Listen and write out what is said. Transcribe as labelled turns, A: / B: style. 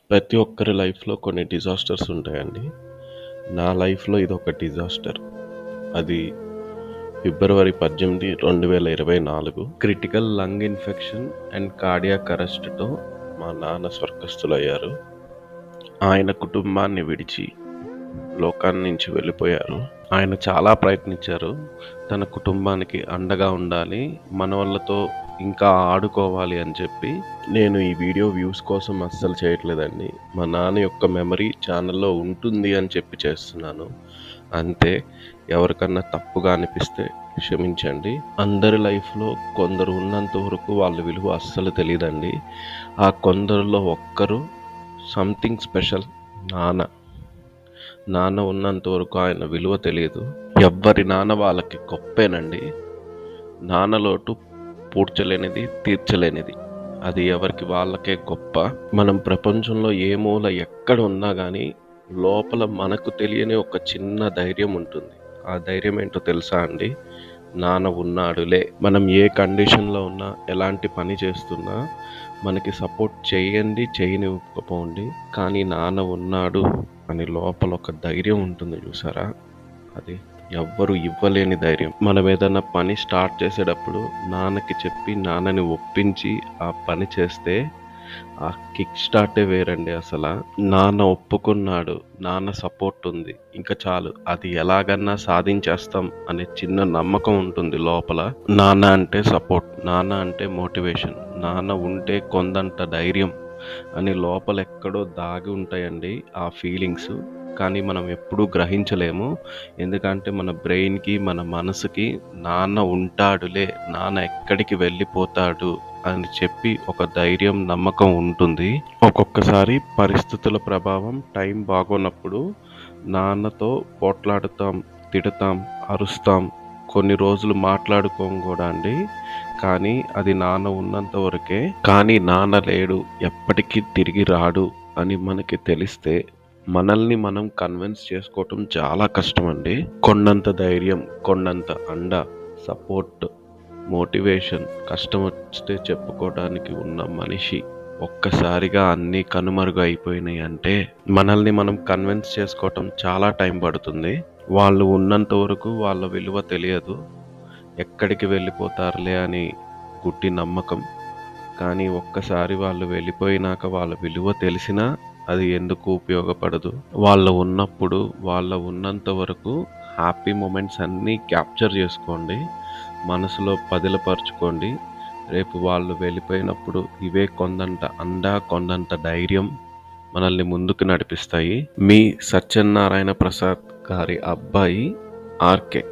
A: ప్రతి ఒక్కరి లైఫ్‌లో కొన్ని డిజాస్టర్స్ ఉంటాయండి. నా లైఫ్‌లో ఇదొక డిజాస్టర్. అది ఫిబ్రవరి 18, 2024 critical lung infection and cardiac అరెస్ట్‌తో మా నాన్న స్వర్గస్థులయ్యారు. ఆయన కుటుంబాన్ని విడిచి లోకాన్ని నుంచి వెళ్ళిపోయారు. ఆయన చాలా ప్రయత్నించారు. తన కుటుంబానికి అండగా ఉండాలి, మనవళ్ళతో ఇంకా ఆడుకోవాలి అని చెప్పి. నేను ఈ వీడియో వ్యూస్ కోసం అస్సలు చేయట్లేదండి. మా నాన్న యొక్క మెమరీ ఛానల్‌లో ఉంటుంది అని చెప్పి చేస్తున్నాను. అంతే. ఎవరికన్నా తప్పుగా అనిపిస్తే క్షమించండి. అందరి లైఫ్‌లో కొందరు ఉన్నంత వరకు వాళ్ళ విలువ అస్సలు తెలీదండి. ఆ కొందరిలో ఒక్కరు సంథింగ్ స్పెషల్ నాన్న. నాన్న ఉన్నంత వరకు ఆయన విలువ తెలియదు. ఎవ్వరి నాన్న వాళ్ళకి గొప్పేనండి. నాన్న లోటు పూడ్చలేనిది, తీర్చలేనిది. అది ఎవరికి వాళ్ళకే గొప్ప. మనం ప్రపంచంలో ఏ మూల ఎక్కడ ఉన్నా కానీ లోపల మనకు తెలియని ఒక చిన్న ధైర్యం ఉంటుంది. ఆ ధైర్యం ఏంటో తెలుసా అండి? నాన్న ఉన్నాడులే. మనం ఏ కండిషన్లో ఉన్నా, ఎలాంటి పని చేస్తున్నా మనకి సపోర్ట్ చేయండి, చేయనివ్వకపోండి, కానీ నాన్న ఉన్నాడు అని లోపల ఒక ధైర్యం ఉంటుంది చూసారా? అది ఎవ్వరు ఇవ్వలేని ధైర్యం. మనం ఏదన్నా పని స్టార్ట్ చేసేటప్పుడు నాన్నకి చెప్పి నాన్నని ఒప్పించి ఆ పని చేస్తే ఆ కిక్ స్టార్టే వేరండి అసల. నాన్న ఒప్పుకున్నాడు, నాన్న సపోర్ట్ ఉంది, ఇంకా చాలు, అది ఎలాగన్నా సాధించేస్తాం అనే చిన్న నమ్మకం ఉంటుంది లోపల. నాన్న అంటే సపోర్ట్, నాన్న అంటే మోటివేషన్, నాన్న ఉంటే కొందంత ధైర్యం అని లోపల ఎక్కడో దాగి ఉంటాయండి ఆ ఫీలింగ్స్. కానీ మనం ఎప్పుడూ గ్రహించలేము. ఎందుకంటే మన బ్రెయిన్‌కి, మన మనసుకి నాన్న ఉంటాడులే, నాన్న ఎక్కడికి వెళ్ళిపోతాడు అని చెప్పి ఒక ధైర్యం, నమ్మకం ఉంటుంది. ఒక్కొక్కసారి పరిస్థితుల ప్రభావం, టైం బాగోనప్పుడు నాన్నతో పోట్లాడుతాం, తిడతాం, అరుస్తాం, కొన్ని రోజులు మాట్లాడుకోం కూడా అండి. కానీ అది నాన్న ఉన్నంత వరకే. కానీ నాన్న లేడు, ఎప్పటికీ తిరిగి రాడు అని మనకి తెలిస్తే మనల్ని మనం కన్విన్స్ చేసుకోవటం చాలా కష్టమండి. కొండంత ధైర్యం, కొండంత అండ, సపోర్ట్, మోటివేషన్, కష్టం వస్తే చెప్పుకోవడానికి ఉన్న మనిషి ఒక్కసారిగా అన్నీ కనుమరుగు అయిపోయినాయి అంటే మనల్ని మనం కన్విన్స్ చేసుకోవటం చాలా టైం పడుతుంది. వాళ్ళు ఉన్నంత వరకు వాళ్ళ విలువ తెలియదు. ఎక్కడికి వెళ్ళిపోతారులే అని గుడ్డి నమ్మకం. కానీ ఒక్కసారి వాళ్ళు వెళ్ళిపోయినాక వాళ్ళ విలువ తెలిసినా అది ఎందుకు ఉపయోగపడదు. వాళ్ళు ఉన్నప్పుడు, వాళ్ళ ఉన్నంత వరకు హ్యాపీ మూమెంట్స్ అన్నీ క్యాప్చర్ చేసుకోండి, మనసులో పదిలపరుచుకోండి. రేపు వాళ్ళు వెళ్ళిపోయినప్పుడు ఇవే కొండంత అండ, కొండంత ధైర్యం మనల్ని ముందుకు నడిపిస్తాయి. మీ సత్యనారాయణ ప్రసాద్ గారి అబ్బాయి ఆర్కే.